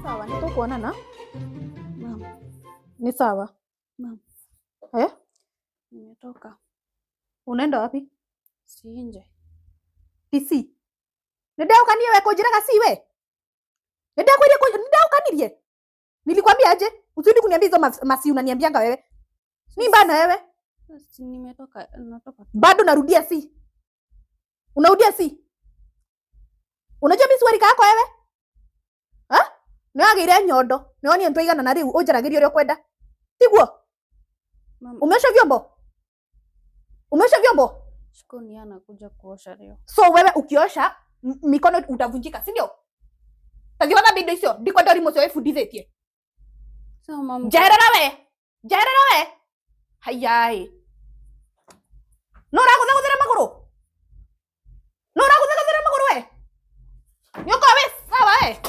Sawa, nitakuonana. Mama. Ni sawa. Mama. Nimetoka. Unaenda wapi? Si nje. PC. Nenda ukanie wewe kujiraga siwe. Nenda ukanirie. Nilikwambia aje? Usidi kuniambia hizo masi unaniambianga wewe. Ni mbana wewe? Si nimetoka, natoka. Bado narudia si. Unarudia si. Unajua mimi swali kako wewe? Ha? Niagire nyondo. Nioni ntoigana na riu ujaragirio rio kwenda. Tiguo. Mama. Umesha vyombo? Umesha vyombo? Shikoni anakuja kuosha leo. So wewe ukiosha mikono utavunjika, si ndio? Taziona bindo icio ndiko ndori mucio wefundithĩtie. Sawa mama. Njerera we. Hayai. Nora guthera maguru. Nora guthera maguru we. Nyoko we sawa we.